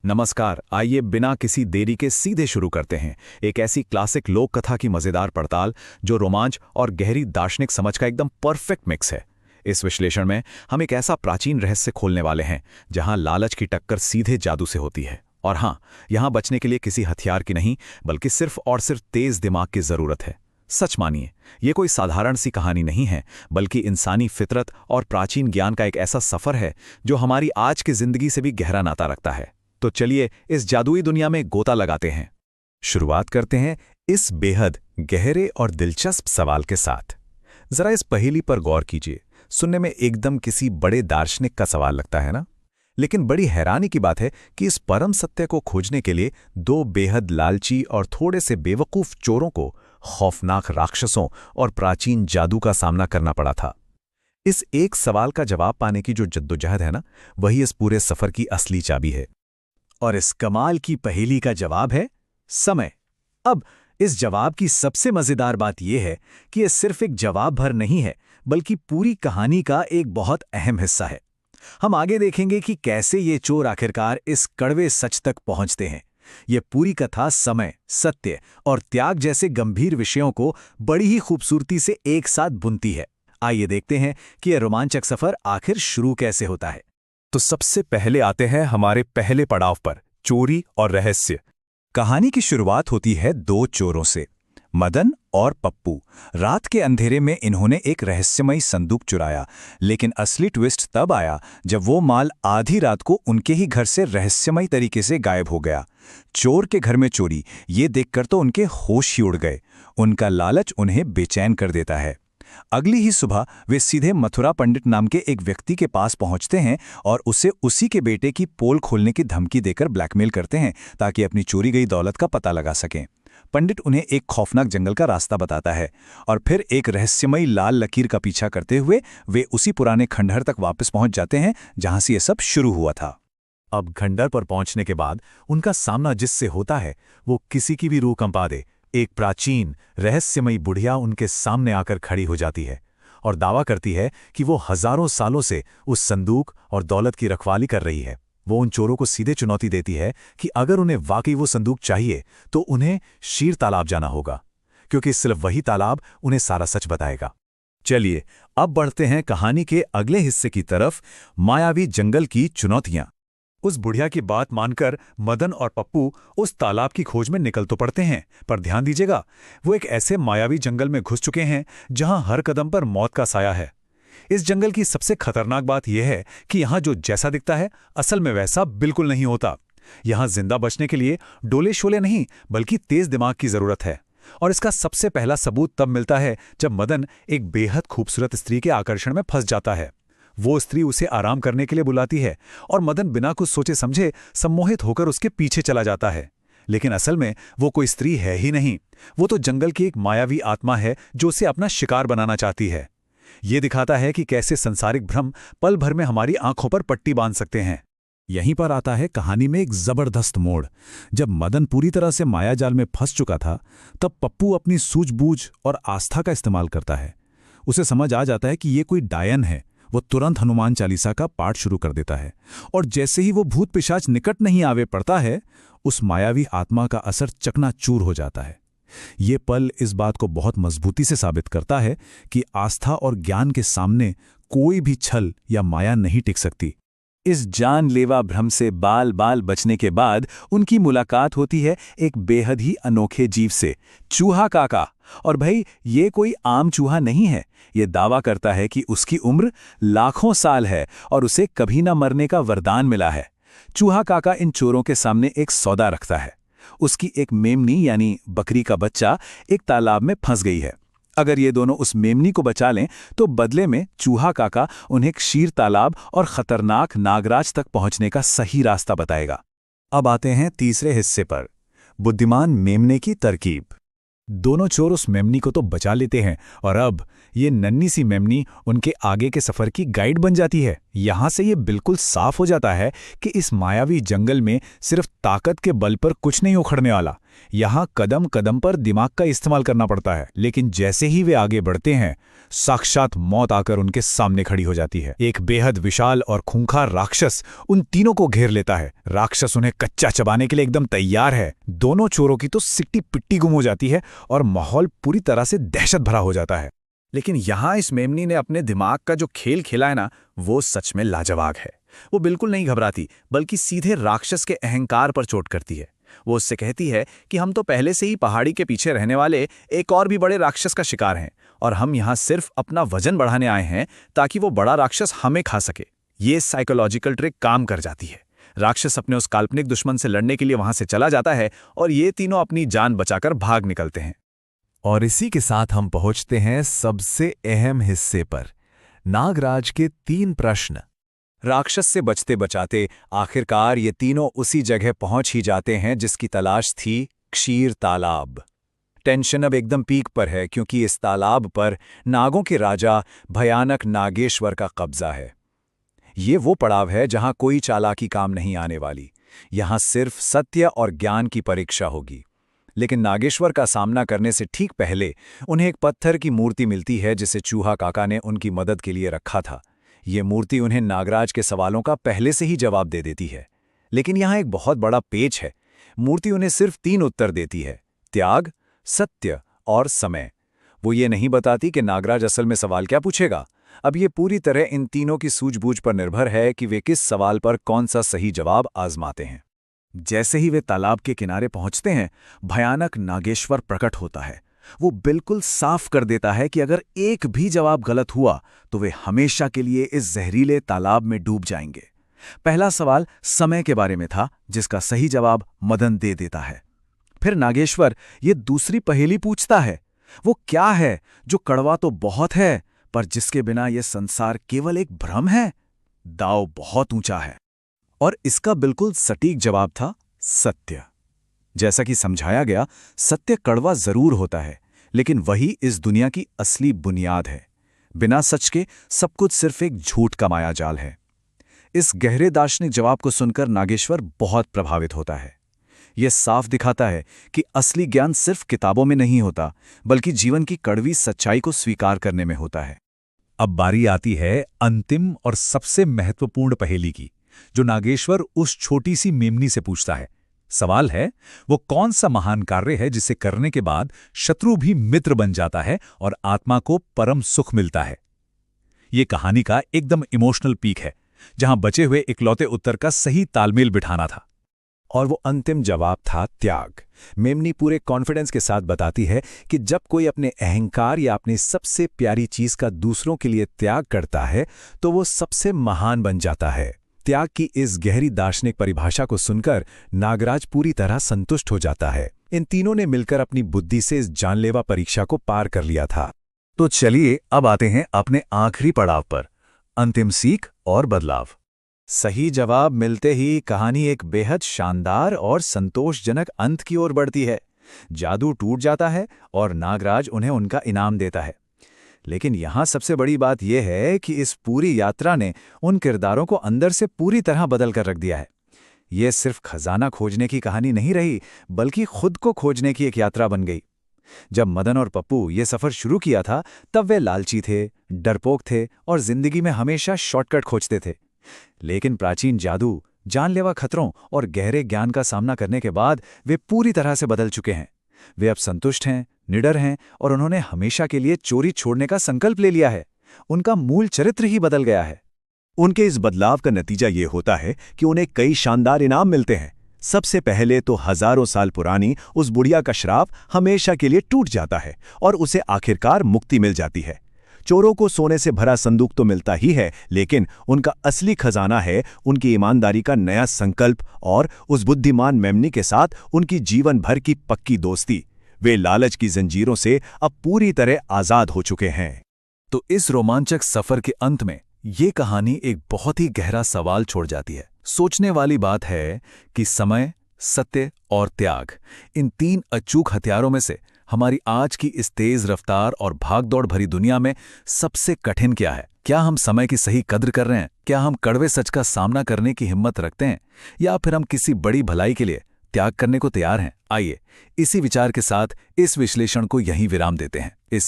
नमस्कार। आइए बिना किसी देरी के सीधे शुरू करते हैं एक ऐसी क्लासिक लोक कथा की मजेदार पड़ताल जो रोमांच और गहरी दार्शनिक समझ का एकदम परफेक्ट मिक्स है। इस विश्लेषण में हम एक ऐसा प्राचीन रहस्य खोलने वाले हैं जहां लालच की टक्कर सीधे जादू से होती है। और हां, यहां बचने के लिए किसी हथियार की नहीं बल्कि सिर्फ और सिर्फ तेज दिमाग की जरूरत है। सच मानिए, ये कोई साधारण सी कहानी नहीं है, बल्कि इंसानी फितरत और प्राचीन ज्ञान का एक ऐसा सफर है जो हमारी आज की जिंदगी से भी गहरा नाता रखता है। तो चलिए इस जादुई दुनिया में गोता लगाते हैं। शुरुआत करते हैं इस बेहद गहरे और दिलचस्प सवाल के साथ। जरा इस पहेली पर गौर कीजिए। सुनने में एकदम किसी बड़े दार्शनिक का सवाल लगता है ना? लेकिन बड़ी हैरानी की बात है कि इस परम सत्य को खोजने के लिए दो बेहद लालची और थोड़े से बेवकूफ चोरों को खौफनाक राक्षसों और प्राचीन जादू का सामना करना पड़ा था। इस एक सवाल का जवाब पाने की जो जद्दोजहद है ना, वही इस पूरे सफर की असली चाबी है। और इस कमाल की पहेली का जवाब है समय। अब इस जवाब की सबसे मजेदार बात यह है कि यह सिर्फ एक जवाब भर नहीं है, बल्कि पूरी कहानी का एक बहुत अहम हिस्सा है। हम आगे देखेंगे कि कैसे ये चोर आखिरकार इस कड़वे सच तक पहुंचते हैं। ये पूरी कथा समय, सत्य और त्याग जैसे गंभीर विषयों को बड़ी ही खूबसूरती से एक साथ बुनती है। आइए देखते हैं कि यह रोमांचक सफर आखिर शुरू कैसे होता है। तो सबसे पहले आते हैं हमारे पहले पड़ाव पर, चोरी और रहस्य। कहानी की शुरुआत होती है दो चोरों से, मदन और पप्पू। रात के अंधेरे में इन्होंने एक रहस्यमयी संदूक चुराया, लेकिन असली ट्विस्ट तब आया जब वो माल आधी रात को उनके ही घर से रहस्यमयी तरीके से गायब हो गया। चोर के घर में चोरी, ये देखकर तो उनके होश ही उड़ गए। उनका लालच उन्हें बेचैन कर देता है। अगली ही सुबह वे सीधे मथुरा पंडित नाम के एक व्यक्ति के पास पहुंचते हैं और उसे उसी के बेटे की पोल खोलने की धमकी देकर ब्लैकमेल करते हैं ताकि अपनी चोरी गई दौलत का पता लगा सकें। पंडित उन्हें एक खौफनाक जंगल का रास्ता बताता है और फिर एक रहस्यमयी लाल लकीर का पीछा करते हुए वे उसी पुराने खंडहर तक वापस पहुंच जाते हैं जहां से ये सब शुरू हुआ था। अब खंडहर पर पहुंचने के बाद उनका सामना जिससे होता है वो किसी की भी रूह कंपा दे। एक प्राचीन रहस्यमयी बुढ़िया उनके सामने आकर खड़ी हो जाती है और दावा करती है कि वो हजारों सालों से उस संदूक और दौलत की रखवाली कर रही है। वो उन चोरों को सीधे चुनौती देती है कि अगर उन्हें वाकई वो संदूक चाहिए तो उन्हें शीर तालाब जाना होगा, क्योंकि सिर्फ वही तालाब उन्हें सारा सच बताएगा। चलिए अब बढ़ते हैं कहानी के अगले हिस्से की तरफ, मायावी जंगल की चुनौतियां। उस बुढ़िया की बात मानकर मदन और पप्पू उस तालाब की खोज में निकल तो पड़ते हैं, पर ध्यान दीजिएगा, वो एक ऐसे मायावी जंगल में घुस चुके हैं जहां हर कदम पर मौत का साया है। इस जंगल की सबसे खतरनाक बात यह है कि यहां जो जैसा दिखता है असल में वैसा बिल्कुल नहीं होता। यहां जिंदा बचने के लिए डोले शोले नहीं बल्कि तेज दिमाग की जरूरत है। और इसका सबसे पहला सबूत तब मिलता है जब मदन एक बेहद खूबसूरत स्त्री के आकर्षण में फंस जाता है। वो स्त्री उसे आराम करने के लिए बुलाती है और मदन बिना कुछ सोचे समझे सम्मोहित होकर उसके पीछे चला जाता है। लेकिन असल में वो कोई स्त्री है ही नहीं, वो तो जंगल की एक मायावी आत्मा है जो उसे अपना शिकार बनाना चाहती है। ये दिखाता है कि कैसे संसारिक भ्रम पल भर में हमारी आंखों पर पट्टी बांध सकते हैं। यहीं पर आता है कहानी में एक जबरदस्त मोड़। जब मदन पूरी तरह से मायाजाल में फंस चुका था, तब पप्पू अपनी सूझबूझ और आस्था का इस्तेमाल करता है। उसे समझ आ जाता है कि ये कोई डायन है। वो तुरंत हनुमान चालीसा का पाठ शुरू कर देता है और जैसे ही वो भूत पिशाच निकट नहीं आवे पड़ता है, उस मायावी आत्मा का असर चकनाचूर हो जाता है। ये पल इस बात को बहुत मजबूती से साबित करता है कि आस्था और ज्ञान के सामने कोई भी छल या माया नहीं टिक सकती। इस जानलेवा भ्रम से बाल बाल बचने के बाद उनकी मुलाकात होती है एक बेहद ही अनोखे जीव से, चूहा काका। और भाई, ये कोई आम चूहा नहीं है। ये दावा करता है कि उसकी उम्र लाखों साल है और उसे कभी न मरने का वरदान मिला है। चूहा काका इन चोरों के सामने एक सौदा रखता है। उसकी एक मेमनी यानी बकरी का बच्चा एक तालाब में फंस गई है। अगर ये दोनों उस मेमनी को बचा लें तो बदले में चूहा काका उन्हें क्षीर तालाब और खतरनाक नागराज तक पहुंचने का सही रास्ता बताएगा। अब आते हैं तीसरे हिस्से पर, बुद्धिमान मेमने की तरकीब। दोनों चोर उस मेमनी को तो बचा लेते हैं और अब ये नन्ही सी मेमनी उनके आगे के सफर की गाइड बन जाती है। यहाँ से ये बिल्कुल साफ हो जाता है कि इस मायावी जंगल में सिर्फ ताकत के बल पर कुछ नहीं उखड़ने वाला। यहाँ कदम कदम पर दिमाग का इस्तेमाल करना पड़ता है, लेकिन जैसे ही वे आगे बढ़ते हैं, साक्षात मौत आकर उनके सामने खड़ी हो जाती है। एक बेहद विशाल और खूंखार राक्षस उन तीनों को घेर लेता है। राक्षस उन्हें कच्चा चबाने के लिए एकदम तैयार है। दोनों चोरों की तो सिट्टी पिट्टी गुम हो जाती है और माहौल पूरी तरह से दहशत भरा हो जाता है। लेकिन यहाँ इस मेमनी ने अपने दिमाग का जो खेल खेला है ना, वो सच में लाजवाब है। वो बिल्कुल नहीं घबराती, बल्कि सीधे राक्षस के अहंकार पर चोट करती है। वो उससे कहती है कि हम तो पहले से ही पहाड़ी के पीछे रहने वाले एक और भी बड़े राक्षस का शिकार हैं, और हम यहाँ सिर्फ अपना वजन बढ़ाने आए हैं ताकि वो बड़ा राक्षस हमें खा सके। ये साइकोलॉजिकल ट्रिक काम कर जाती है। राक्षस अपने उस काल्पनिक दुश्मन से लड़ने के लिए वहां से चला जाता है और ये तीनों अपनी जान बचाकर भाग निकलते हैं। और इसी के साथ हम पहुंचते हैं सबसे अहम हिस्से पर, नागराज के 3 प्रश्न। राक्षस से बचते बचाते आखिरकार ये तीनों उसी जगह पहुंच ही जाते हैं जिसकी तलाश थी, क्षीर तालाब। टेंशन अब एकदम पीक पर है, क्योंकि इस तालाब पर नागों के राजा भयानक नागेश्वर का कब्जा है। ये वो पड़ाव है जहां कोई चालाकी काम नहीं आने वाली। यहां सिर्फ सत्य और ज्ञान की परीक्षा होगी। लेकिन नागेश्वर का सामना करने से ठीक पहले उन्हें एक पत्थर की मूर्ति मिलती है जिसे चूहा काका ने उनकी मदद के लिए रखा था। ये मूर्ति उन्हें नागराज के सवालों का पहले से ही जवाब दे देती है। लेकिन यहाँ एक बहुत बड़ा पेच है। मूर्ति उन्हें सिर्फ 3 उत्तर देती है: त्याग, सत्य और समय। वो ये नहीं बताती कि नागराज असल में सवाल क्या पूछेगा। अब ये पूरी तरह इन तीनों की सूझबूझ पर निर्भर है कि वे किस सवाल पर कौन सा सही जवाब आजमाते हैं। जैसे ही वे तालाब के किनारे पहुंचते हैं, भयानक नागेश्वर प्रकट होता है। वो बिल्कुल साफ कर देता है कि अगर एक भी जवाब गलत हुआ तो वे हमेशा के लिए इस जहरीले तालाब में डूब जाएंगे। पहला सवाल समय के बारे में था, जिसका सही जवाब मदन दे देता है। फिर नागेश्वर ये दूसरी पहेली पूछता है, वो क्या है जो कड़वा तो बहुत है पर जिसके बिना ये संसार केवल एक भ्रम है। दाव बहुत ऊंचा है और इसका बिल्कुल सटीक जवाब था सत्य। जैसा कि समझाया गया, सत्य कड़वा जरूर होता है, लेकिन वही इस दुनिया की असली बुनियाद है। बिना सच के सब कुछ सिर्फ एक झूठ का मायाजाल है। इस गहरे दार्शनिक जवाब को सुनकर नागेश्वर बहुत प्रभावित होता है। यह साफ दिखाता है कि असली ज्ञान सिर्फ किताबों में नहीं होता, बल्कि जीवन की कड़वी सच्चाई को स्वीकार करने में होता है। अब बारी आती है अंतिम और सबसे महत्वपूर्ण पहेली की, जो नागेश्वर उस छोटी सी मेमनी से पूछता है। सवाल है, वो कौन सा महान कार्य है जिसे करने के बाद शत्रु भी मित्र बन जाता है और आत्मा को परम सुख मिलता है। ये कहानी का एकदम इमोशनल पीक है, जहां बचे हुए इकलौते उत्तर का सही तालमेल बिठाना था। और वो अंतिम जवाब था त्याग। मेमनी पूरे कॉन्फिडेंस के साथ बताती है कि जब कोई अपने अहंकार या अपनी सबसे प्यारी चीज का दूसरों के लिए त्याग करता है तो वो सबसे महान बन जाता है। त्याग की इस गहरी दार्शनिक परिभाषा को सुनकर नागराज पूरी तरह संतुष्ट हो जाता है। इन तीनों ने मिलकर अपनी बुद्धि से इस जानलेवा परीक्षा को पार कर लिया था। तो चलिए अब आते हैं अपने आखिरी पड़ाव पर, अंतिम सीख और बदलाव। सही जवाब मिलते ही कहानी एक बेहद शानदार और संतोषजनक अंत की ओर बढ़ती है। जादू टूट जाता है और नागराज उन्हें उनका इनाम देता है। लेकिन यहाँ सबसे बड़ी बात यह है कि इस पूरी यात्रा ने उन किरदारों को अंदर से पूरी तरह बदल कर रख दिया है। ये सिर्फ खजाना खोजने की कहानी नहीं रही, बल्कि खुद को खोजने की एक यात्रा बन गई। जब मदन और पप्पू ये सफर शुरू किया था, तब वे लालची थे, डरपोक थे और जिंदगी में हमेशा शॉर्टकट खोजते थे। लेकिन प्राचीन जादू, जानलेवा खतरों और गहरे ज्ञान का सामना करने के बाद वे पूरी तरह से बदल चुके हैं। वे अब संतुष्ट हैं, निडर हैं और उन्होंने हमेशा के लिए चोरी छोड़ने का संकल्प ले लिया है। उनका मूल चरित्र ही बदल गया है। उनके इस बदलाव का नतीजा ये होता है कि उन्हें कई शानदार इनाम मिलते हैं। सबसे पहले तो हजारों साल पुरानी उस बुढ़िया का श्राप हमेशा के लिए टूट जाता है और उसे आखिरकार मुक्ति मिल जाती है। चोरों को सोने से भरा संदूक तो मिलता ही है, लेकिन उनका असली खजाना है उनकी ईमानदारी का नया संकल्प और उस बुद्धिमान मेमनी के साथ उनकी जीवन भर की पक्की दोस्ती। वे लालच की जंजीरों से अब पूरी तरह आजाद हो चुके हैं। तो इस रोमांचक सफर के अंत में ये कहानी एक बहुत ही गहरा सवाल छोड़ जाती है। सोचने वाली बात है कि समय, सत्य और त्याग, इन 3 अचूक हथियारों में से हमारी आज की इस तेज रफ्तार और भागदौड़ भरी दुनिया में सबसे कठिन क्या है? क्या हम समय की सही कद्र कर रहे हैं? क्या हम कड़वे सच का सामना करने की हिम्मत रखते हैं, या फिर हम किसी बड़ी भलाई के लिए त्याग करने को तैयार हैं? आइए इसी विचार के साथ इस विश्लेषण को यहीं विराम देते हैं। इस